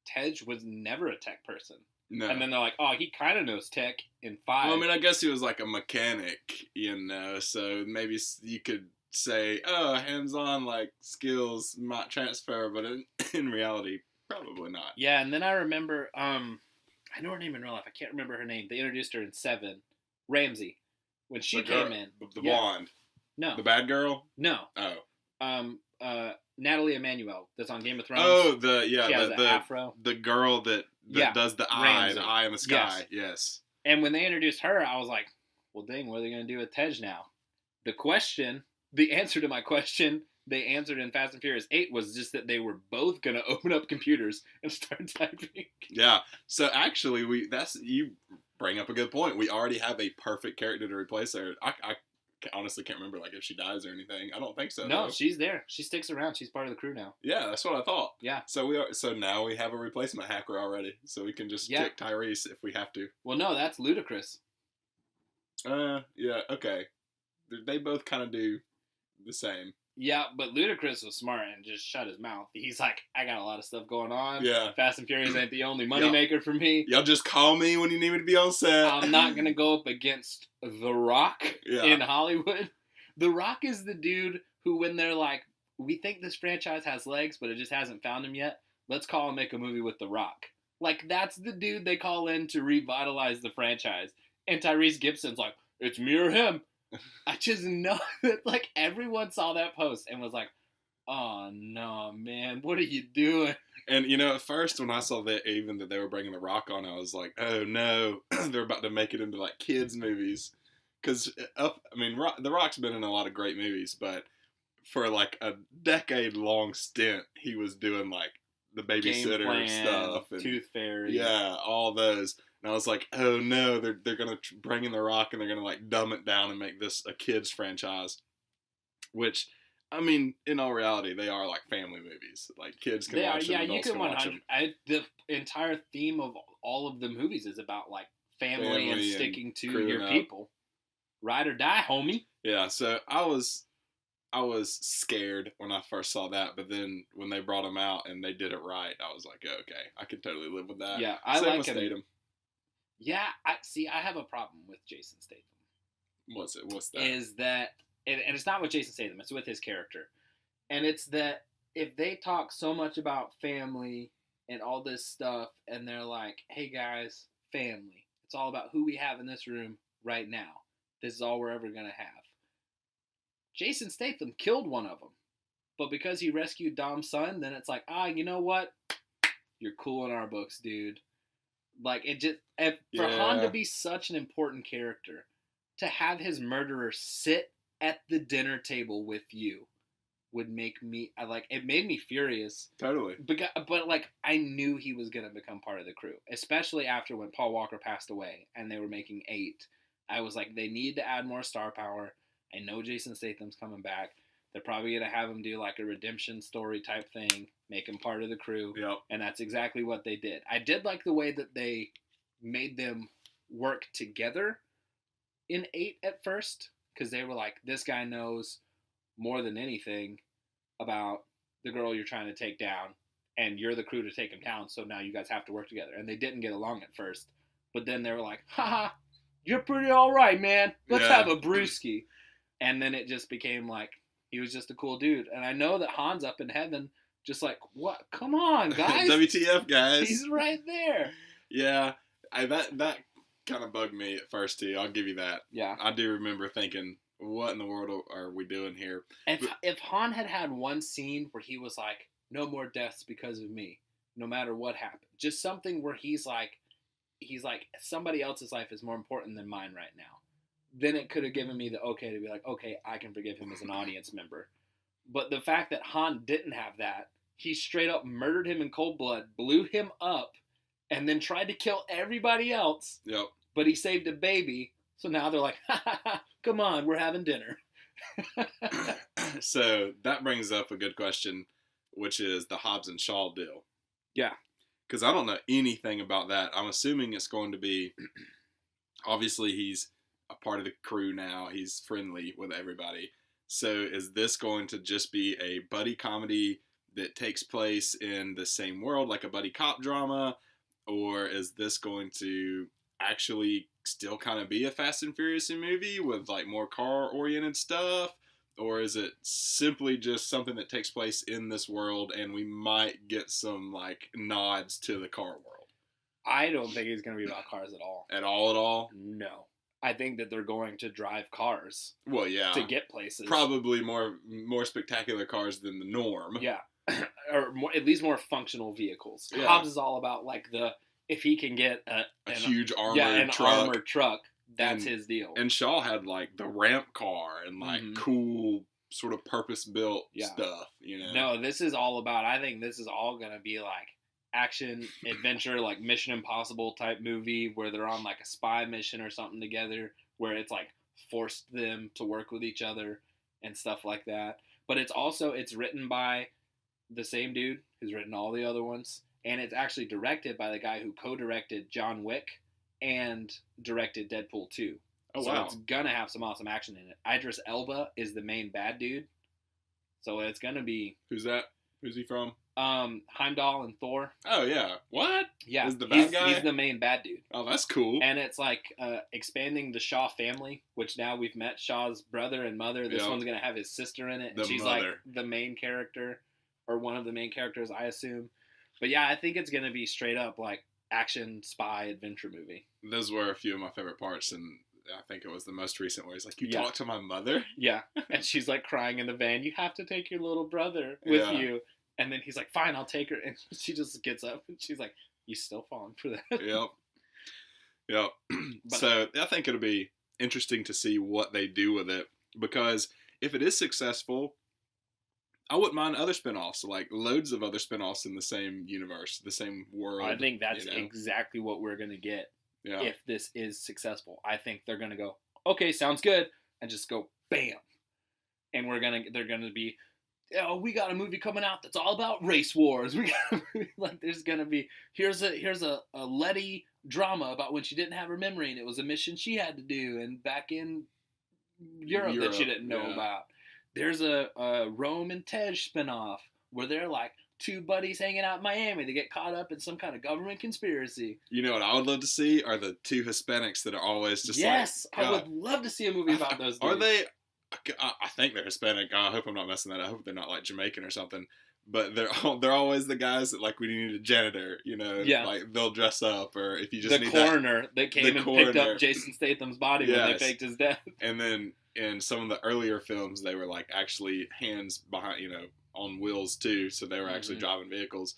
Tej was never a tech person. No. And then they're like, oh, he kind of knows tech in 5. Well, I mean, I guess he was like a mechanic, so maybe you could say, oh, hands-on, like, skills might transfer, but in reality, probably not. Yeah, and then I remember, I know her name in real life. I can't remember her name. They introduced her in 7. Ramsey. When she came in. The blonde. No. The bad girl? No. Oh. Natalie Emmanuel, that's on Game of Thrones. Oh, she has the afro. The girl that does the Ramsey. eye in the sky. Yes. And when they introduced her, I was like, well, dang, what are they going to do with Tej now? The answer to my question, they answered in Fast and Furious 8 was just that they were both going to open up computers and start typing. Yeah. So actually, you bring up a good point. We already have a perfect character to replace her. I honestly can't remember like if she dies or anything. I don't think so. No, though. she's there. She sticks around. She's part of the crew now. Yeah, that's what I thought. Yeah. So now we have a replacement hacker already. So we can just kick Tyrese if we have to. Well, no, that's Ludacris. Yeah, okay. They both kind of do the same. Yeah, but Ludacris was smart and just shut his mouth. He's like, I got a lot of stuff going on. Yeah. Fast and Furious ain't the only moneymaker for me. Y'all just call me when you need me to be on set. I'm not going to go up against The Rock in Hollywood. The Rock is the dude who, when they're like, we think this franchise has legs, but it just hasn't found him yet, let's call and make a movie with The Rock. Like, that's the dude they call in to revitalize the franchise. And Tyrese Gibson's like, it's me or him. I just know that, like, everyone saw that post and was like, oh, no, man, what are you doing? And, at first when I saw that they were bringing The Rock on, I was like, oh, no, they're about to make it into, like, kids' movies. Because, The Rock's been in a lot of great movies, but for, like, a decade-long stint, he was doing, like, the babysitter stuff. And, Tooth Fairy. Yeah, all those. And I was like, oh no, they're going to bring in The Rock and they're going to like dumb it down and make this a kid's franchise. Which, I mean, in all reality, they are like family movies. Like kids can watch them. Yeah, you can 100. The entire theme of all of the movies is about like family and sticking to your people. Ride or die, homie. Yeah, so I was scared when I first saw that, but then when they brought him out and they did it right, I was like, oh, okay, I can totally live with that. Yeah, I like him. Statham. Yeah, I have a problem with Jason Statham. What's that? Is that, and it's not with Jason Statham, it's with his character. And it's that if they talk so much about family and all this stuff, and they're like, hey guys, family. It's all about who we have in this room right now. This is all we're ever going to have. Jason Statham killed one of them. But because he rescued Dom's son, then it's like, you know what? You're cool in our books, dude. Like, it just, for Han to be such an important character, to have his murderer sit at the dinner table with you would make me, it made me furious. Totally. But like, I knew he was going to become part of the crew, especially after when Paul Walker passed away and they were making 8. I was like, they need to add more star power. I know Jason Statham's coming back. They're probably going to have him do like a redemption story type thing, make him part of the crew. Yep. And that's exactly what they did. I did like the way that they made them work together in 8 at first, because they were like, this guy knows more than anything about the girl you're trying to take down, and you're the crew to take him down, so now you guys have to work together. And they didn't get along at first, but then they were like, haha, you're pretty all right, man. Let's have a brewski. And then it just became like, He was just a cool dude. And I know that Han's up in heaven just like, what? Come on, guys. WTF, guys. He's right there. Yeah, that kind of bugged me at first, too. I'll give you that. Yeah. I do remember thinking, what in the world are we doing here? If Han had one scene where he was like, no more deaths because of me, no matter what happened. Just something where he's like, somebody else's life is more important than mine right now. Then it could have given me the okay to be like, okay, I can forgive him as an audience member. But the fact that Han didn't have that, he straight up murdered him in cold blood, blew him up, and then tried to kill everybody else. Yep. But he saved a baby, so now they're like, ha ha ha, come on, we're having dinner. So that brings up a good question, which is the Hobbs and Shaw deal. Yeah. Because I don't know anything about that. I'm assuming it's going to be, obviously he's a part of the crew now. He's friendly with everybody. So is this going to just be a buddy comedy that takes place in the same world, like a buddy cop drama? Or is this going to actually still kind of be a Fast and Furious movie with like more car-oriented stuff? Or is it simply just something that takes place in this world and we might get some like nods to the car world? I don't think it's going to be about cars at all. At all? No. I think that they're going to drive cars. Well, yeah. To get places. Probably more spectacular cars than the norm. Yeah. Or at least more functional vehicles. Yeah. Hobbs is all about like if he can get a huge armored truck. That's his deal. And Shaw had like the ramp car and like cool sort of purpose-built stuff, you know? No, I think this is all going to be like action, adventure, like Mission Impossible type movie where they're on like a spy mission or something together where it's like forced them to work with each other and stuff like that. But it's written by the same dude who's written all the other ones. And it's actually directed by the guy who co-directed John Wick and directed Deadpool 2. Oh, so wow. it's going to have some awesome action in it. Idris Elba is the main bad dude. So it's going to be... Who's that? Who's he from? Heimdall and Thor. Oh, yeah. What? Yeah. Is the bad guy? He's the main bad dude. Oh, that's cool. And it's like expanding the Shaw family, which now we've met Shaw's brother and mother. This one's going to have his sister in it. She's mother. Like the main character, or one of the main characters, I assume. But yeah, I think it's going to be straight up like action spy adventure movie. Those were a few of my favorite parts, and I think it was the most recent where he's like, you talk to my mother? Yeah. And she's like crying in the van, you have to take your little brother with you. And then he's like, fine, I'll take her. And she just gets up and she's like, you still falling for that? Yep. So I think it'll be interesting to see what they do with it, because if it is successful, I wouldn't mind other spinoffs, like loads of other spinoffs in the same universe, the same world. I think that's exactly what we're going to get if this is successful. I think they're going to go, okay, sounds good, and just go, bam. And they're going to be, oh, we got a movie coming out that's all about race wars. We got like there's going to be, here's a Letty drama about when she didn't have her memory and it was a mission she had to do and back in Europe that she didn't know about. There's a Rome and Tej spinoff where they're like two buddies hanging out in Miami. They get caught up in some kind of government conspiracy. You know what I would love to see are the two Hispanics that are always just I would love to see a movie about those dudes. Are they? I think they're Hispanic. I hope I'm not messing that up. I hope they're not like Jamaican or something. But they're always the guys that like, we need a janitor, you know, like they'll dress up, or if you just need the coroner that came and picked up Jason Statham's body when they faked his death. And then in some of the earlier films, they were like actually hands behind, you know, on wheels too, so they were actually driving vehicles.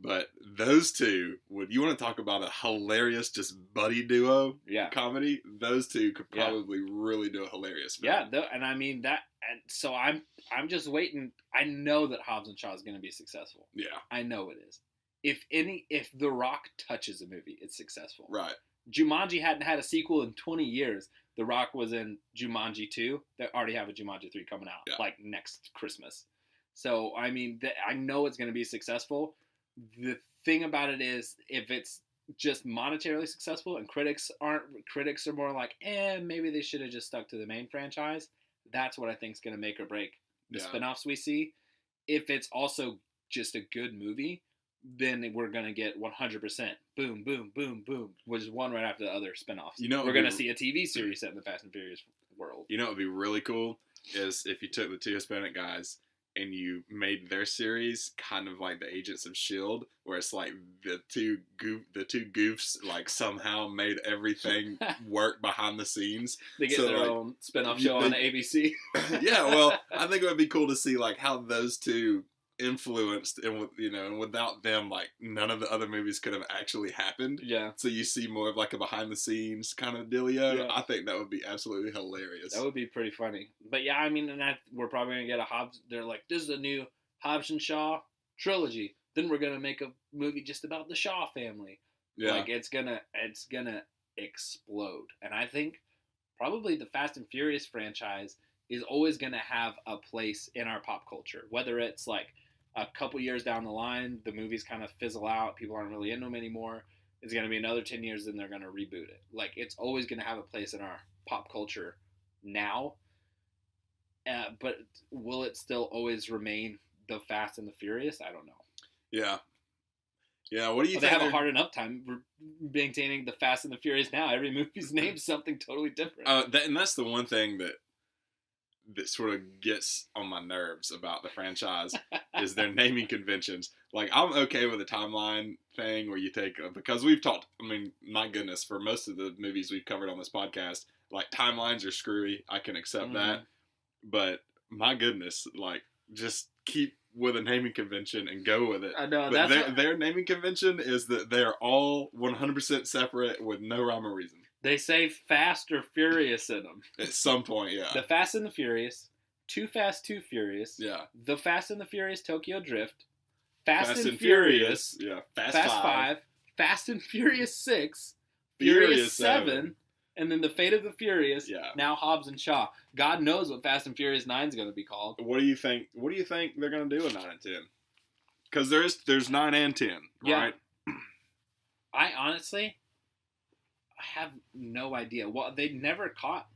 But those two, you want to talk about a hilarious just buddy duo comedy? Those two could probably really do a hilarious film. Yeah, and I mean that. And so I'm just waiting. I know that Hobbs and Shaw is going to be successful. Yeah, I know it is. If The Rock touches a movie, it's successful. Right. Jumanji hadn't had a sequel in 20 years. The Rock was in Jumanji 2. They already have a Jumanji 3 coming out like next Christmas. So I mean, I know it's going to be successful. The thing about it is, if it's just monetarily successful and critics are more like, maybe they should have just stuck to the main franchise. That's what I think is going to make or break the spinoffs we see. If it's also just a good movie, then we're going to get 100% boom, boom, boom, boom, which is one right after the other spinoffs. You know, we're going to see a TV series set in the Fast and Furious world. You know, it would be really cool is if you took the two Hispanic guys and you made their series kind of like the Agents of Shield, where it's like the two goofs like somehow made everything work behind the scenes. They get their own spinoff show on ABC. Yeah, well, I think it would be cool to see like how those two influenced, and and without them, like none of the other movies could have actually happened. Yeah. So you see more of like a behind the scenes kind of dealio. Yeah. I think that would be absolutely hilarious. That would be pretty funny. But yeah, I mean, and we're probably gonna get a Hobbs. They're like, this is a new Hobbs and Shaw trilogy. Then we're gonna make a movie just about the Shaw family. Yeah. Like it's gonna explode. And I think probably the Fast and Furious franchise is always gonna have a place in our pop culture, whether it's like a couple years down the line, the movies kind of fizzle out. People aren't really into them anymore. It's going to be another 10 years, then they're going to reboot it. Like, it's always going to have a place in our pop culture now. But will it still always remain the Fast and the Furious? I don't know. Yeah. Yeah, what do you think? They have a hard enough time maintaining the Fast and the Furious now. Every movie's named something totally different. And that's the one thing that sort of gets on my nerves about the franchise is their naming conventions. Like, I'm okay with a timeline thing where you take, because we've talked, I mean, my goodness, for most of the movies we've covered on this podcast, like, timelines are screwy. I can accept that. But my goodness, like, just keep with a naming convention and go with it. I know. But their naming convention is that they're all 100% separate with no rhyme or reason. They say Fast or Furious in them. At some point, yeah. The Fast and the Furious, Too Fast, Too Furious. Yeah. The Fast and the Furious Tokyo Drift. Fast and Furious. Yeah. Fast 5. Fast and Furious 6. Furious 7. And then The Fate of the Furious. Yeah. Now Hobbs and Shaw. God knows what Fast and Furious 9 is going to be called. What do you think? What do you think they're going to do in 9 and 10? Because there's 9 and 10, right? Yeah. I honestly have no idea. Well, they never caught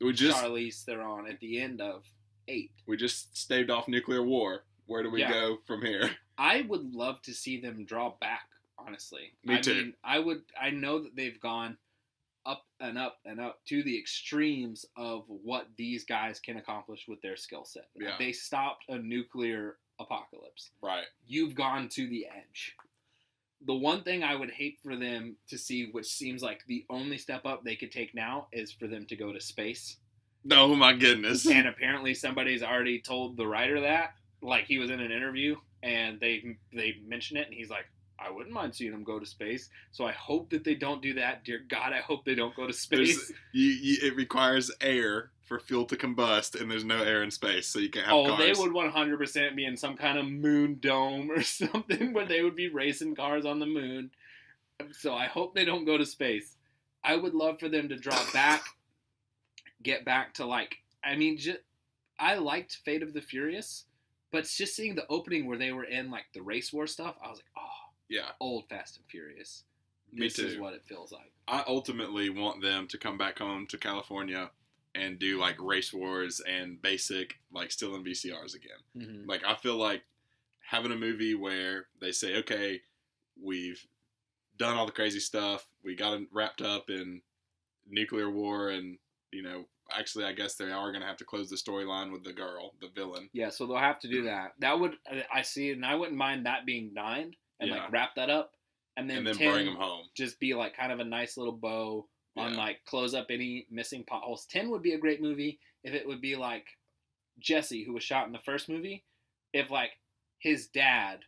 Charlize Theron at the end of 8. We just staved off nuclear war. Where do we go from here? I would love to see them draw back, honestly. Me too. Mean, I know that they've gone up and up and up to the extremes of what these guys can accomplish with their skill set. Yeah. They stopped a nuclear apocalypse. Right. You've gone to the edge. The one thing I would hate for them to see, which seems like the only step up they could take now, is for them to go to space. Oh my goodness. And apparently somebody's already told the writer that. Like, he was in an interview and they mentioned it and he's like, I wouldn't mind seeing them go to space. So I hope that they don't do that. Dear God, I hope they don't go to space. It requires air for fuel to combust, and there's no air in space, so you can't have cars. They would 100% be in some kind of moon dome or something where they would be racing cars on the moon. So I hope they don't go to space. I would love for them to draw back, get back to, like, I mean, I liked Fate of the Furious, but just seeing the opening where they were in, like, the race war stuff, I was like, oh. Yeah. Old Fast and Furious. This is what it feels like. I ultimately want them to come back home to California and do, like, race wars and basic, like, still in VCRs again. Mm-hmm. Like, I feel like having a movie where they say, okay, we've done all the crazy stuff, we got it wrapped up in nuclear war, and, actually, I guess they are going to have to close the storyline with the girl, the villain. Yeah, so they'll have to do that. That would, I see it, and I wouldn't mind that being 9. And, like, wrap that up. And then 10, bring them home. Just be, like, kind of a nice little bow on, like, close up any missing potholes. 10 would be a great movie if it would be, like, Jesse, who was shot in the first movie. If, like, his dad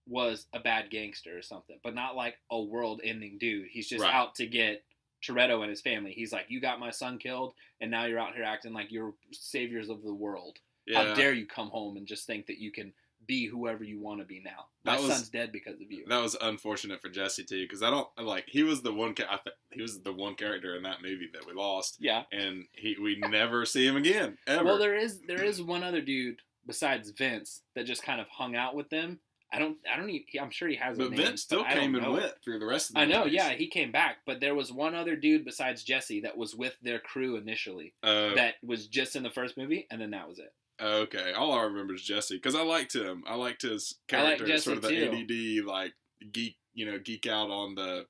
was a bad gangster or something. But not, like, a world-ending dude. He's just out to get Toretto and his family. He's like, you got my son killed, and now you're out here acting like you're saviors of the world. Yeah. How dare you come home and just think that you can be whoever you want to be now. My son's dead because of you. That was unfortunate for Jesse too, because I don't like he was the one he was the one character in that movie that we lost. Yeah, and we never see him again ever. Well, there is one other dude besides Vince that just kind of hung out with them. I'm sure he has. But Vince still came and went through the rest of the I know, movies. yeah, he came back, but there was one other dude besides Jesse that was with their crew initially. That was just in the first movie, and then that was it. Okay, all I remember is Jesse because I liked him. I liked his character, sort of the ADD, like geek out on the.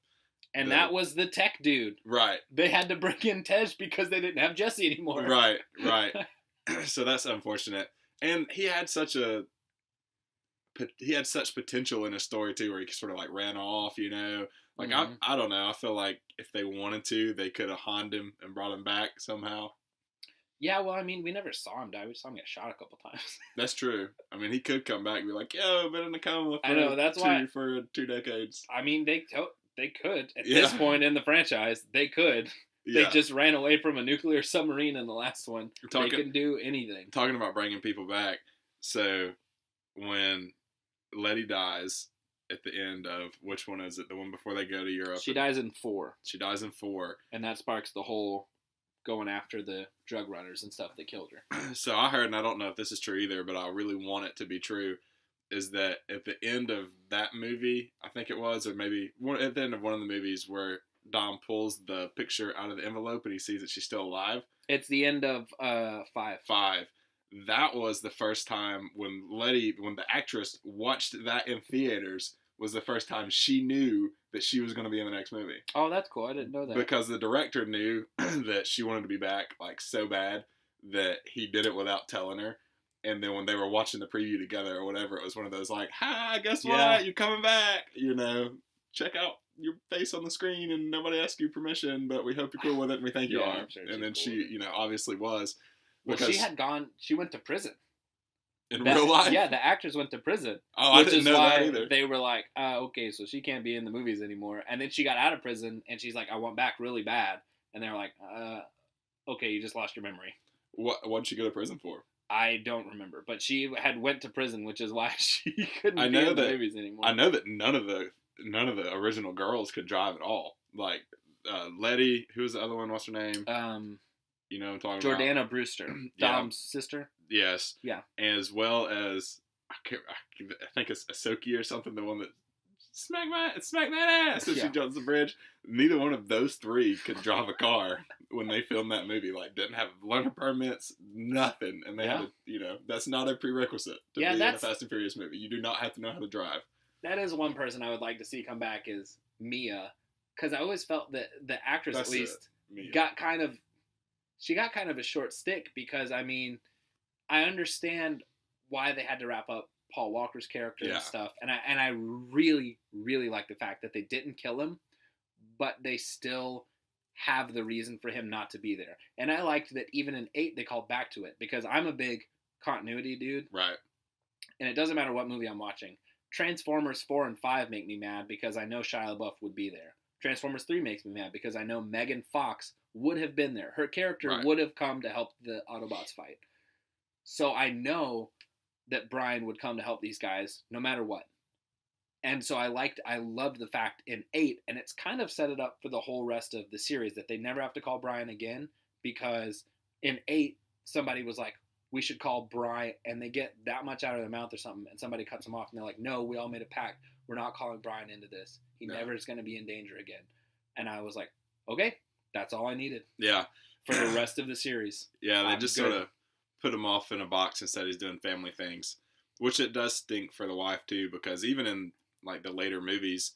And that was the tech dude, right? They had to bring in Tej because they didn't have Jesse anymore, right. So that's unfortunate. And he had such potential in his story too, where he sort of like ran off, you know. Like I don't know. I feel like if they wanted to, they could have Honned him and brought him back somehow. Yeah, well, I mean, we never saw him die. We saw him get shot a couple times. That's true. I mean, he could come back and be like, "Yo, I've been in the coma for I know, that's why for 2 decades." I mean, they could at this point in the franchise. They could. They just ran away from a nuclear submarine in the last one. They can do anything. Talking about bringing people back. So when Letty dies at the end of, which one is it? The one before they go to Europe. She dies in 4. She dies in 4. And that sparks the whole going after the drug runners and stuff that killed her. So I heard, and I don't know if this is true either, but I really want it to be true, is that at the end of that movie, I think it was, or maybe at the end of one of the movies where Dom pulls the picture out of the envelope and he sees that she's still alive. It's the end of 5. 5. That was the first time when the actress watched that in theaters, was the first time she knew that she was going to be in the next movie. Oh, that's cool. I didn't know that. Because the director knew that she wanted to be back like so bad that he did it without telling her. And then when they were watching the preview together or whatever, it was one of those like, "Hi, guess what? You're coming back. You know, check out your face on the screen and nobody asked you permission, but we hope you're cool with it and we think you are." Sure, and then she, you know, obviously was. Well, she went to prison. In real life? Yeah, the actress went to prison. Oh, I didn't know that either. They were like, okay, so she can't be in the movies anymore. And then she got out of prison, and she's like, I want back really bad. And they were like, okay, you just lost your memory. What'd she go to prison for? I don't remember. But she had went to prison, which is why she couldn't be in the movies anymore. I know that none of the original girls could drive at all. Like, Letty, who was the other one? What's her name? You know what I'm talking Jordana about? Brewster, Dom's sister. Yes. Yeah. As well as, I think it's Asoki or something, the one that smack that ass as she jumps the bridge. Neither one of those 3 could drive a car when they filmed that movie. Like, didn't have learner permits, nothing. And they had to, you know, that's not a prerequisite to be in a Fast and Furious movie. You do not have to know how to drive. That is one person I would like to see come back is Mia. Because I always felt that the actress, at least, got kind of a short stick because, I mean, I understand why they had to wrap up Paul Walker's character and stuff, and I really, really like the fact that they didn't kill him, but they still have the reason for him not to be there. And I liked that even in 8 they called back to it, because I'm a big continuity dude. Right. And it doesn't matter what movie I'm watching. Transformers 4 and 5 make me mad because I know Shia LaBeouf would be there. Transformers 3 makes me mad because I know Megan Fox would have been there. Her character would have come to help the Autobots fight. So I know that Brian would come to help these guys no matter what. And so I loved the fact in 8, and it's kind of set it up for the whole rest of the series that they never have to call Brian again, because in 8, somebody was like, we should call Brian, and they get that much out of their mouth or something, and somebody cuts them off, and they're like, no, we all made a pact. We're not calling Brian into this. He never is going to be in danger again. And I was like, okay, that's all I needed. Yeah. For the rest of the series. Yeah, they just sort of put him off in a box and said he's doing family things, which it does stink for the wife too, because even in like the later movies,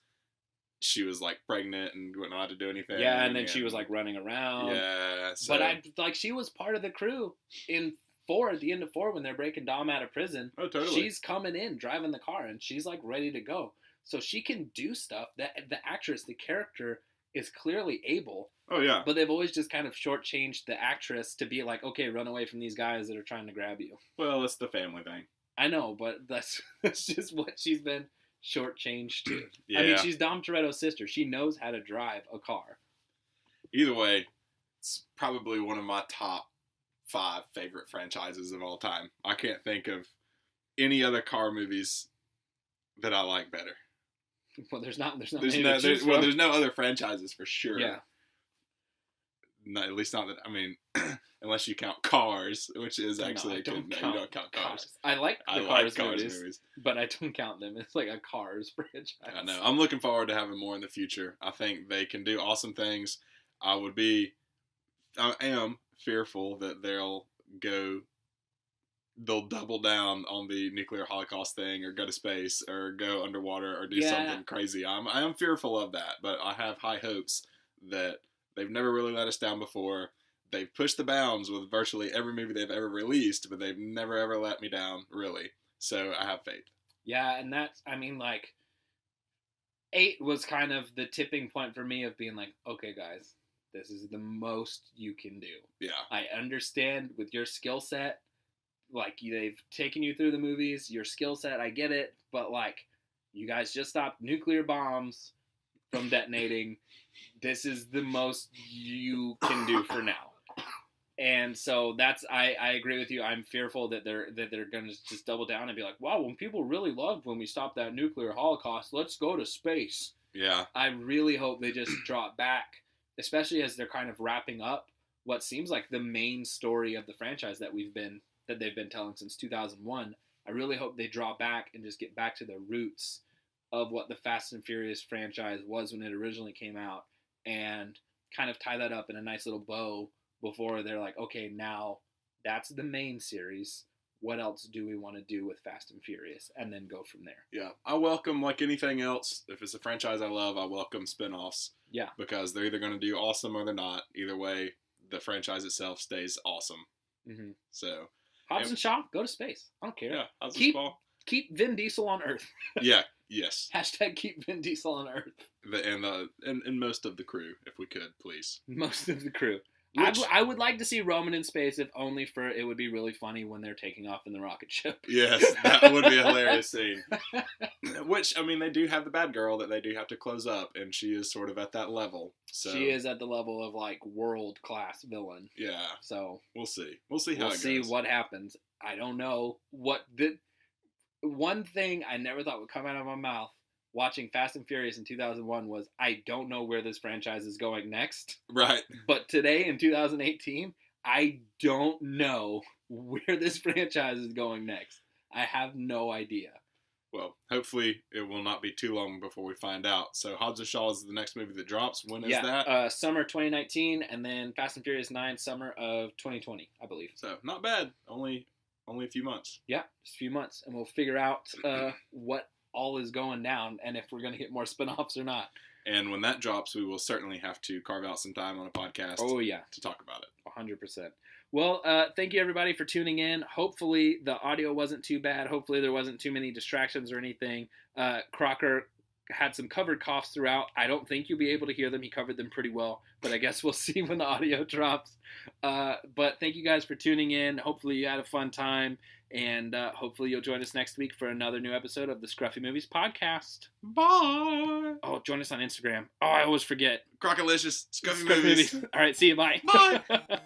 she was like pregnant and wasn't allowed to do anything. Yeah, and then she was like running around. Yeah. So. But she was part of the crew in 4, at the end of 4, when they're breaking Dom out of prison. Oh, totally. She's coming in, driving the car, and she's like ready to go. So she can do stuff that the actress, the character, is clearly able. Oh, yeah. But they've always just kind of shortchanged the actress to be like, okay, run away from these guys that are trying to grab you. Well, it's the family thing. I know, but that's just what she's been shortchanged to. Yeah. I mean, she's Dom Toretto's sister. She knows how to drive a car. Either way, it's probably one of my top 5 favorite franchises of all time. I can't think of any other car movies that I like better. Well, there's no other franchises for sure. Yeah. Not, at least not that. I mean, unless you count Cars, which is actually you don't count Cars. I like the Cars movies, but I don't count them. It's like a Cars franchise. I know. I'm looking forward to having more in the future. I think they can do awesome things. I am fearful that they'll double down on the nuclear holocaust thing, or go to space, or go underwater, or do something crazy. I am fearful of that, but I have high hopes that they've never really let us down before. they've pushed the bounds with virtually every movie they've ever released, but they've never ever let me down, really. So I have faith. Yeah, and that's, I mean, like, 8 was kind of the tipping point for me of being like, okay, guys, this is the most you can do. Yeah. I understand with your skill set, like, they've taken you through the movies, your skill set, I get it, but, like, you guys just stopped nuclear bombs from detonating. This is the most you can do for now. And so that's, I agree with you. I'm fearful that they're going to just double down and be like, wow, when people really loved when we stopped that nuclear holocaust, let's go to space. Yeah. I really hope they just drop back, especially as they're kind of wrapping up what seems like the main story of the franchise that they've been telling since 2001. I really hope they draw back and just get back to the roots of what the Fast and Furious franchise was when it originally came out, and kind of tie that up in a nice little bow before they're like, okay, now that's the main series. What else do we want to do with Fast and Furious? And then go from there. Yeah. I welcome, like anything else, if it's a franchise I love, I welcome spinoffs. Yeah. Because they're either going to do awesome or they're not. Either way, the franchise itself stays awesome. Mm-hmm. So, Hobbs and Shaw, go to space. I don't care. Yeah, Hobbs and Shaw. Keep Vin Diesel on Earth. Yeah, yes. Hashtag keep Vin Diesel on Earth. And most of the crew, if we could, please. Most of the crew. Which, I would like to see Roman in space, if only for it would be really funny when they're taking off in the rocket ship. Yes, that would be a hilarious scene. Which, I mean, they do have the bad girl that they do have to close up, and she is sort of at that level. So she is at the level of, like, world-class villain. Yeah. So we'll see. We'll see how it goes. We'll see what happens. I don't know what the... One thing I never thought would come out of my mouth watching Fast and Furious in 2001 was, I don't know where this franchise is going next. Right. But today, in 2018, I don't know where this franchise is going next. I have no idea. Well, hopefully it will not be too long before we find out. So Hobbs and Shaw is the next movie that drops. When is that? Summer 2019, and then Fast and Furious 9, summer of 2020, I believe. So not bad. Only a few months. Yeah, just a few months, and we'll figure out what all is going down, and if we're going to get more spinoffs or not. And when that drops, we will certainly have to carve out some time on a podcast. Oh yeah, to talk about it. 100%. Well, thank you everybody for tuning in. Hopefully the audio wasn't too bad. Hopefully there wasn't too many distractions or anything. Crocker had some covered coughs throughout. I don't think you'll be able to hear them. He covered them pretty well, but I guess we'll see when the audio drops. But thank you guys for tuning in. Hopefully you had a fun time, and hopefully you'll join us next week for another new episode of the Scruffy Movies podcast. Bye. Oh, join us on Instagram. Oh, I always forget. Crockalicious Scruffy Movies. All right, see you. Bye. Bye.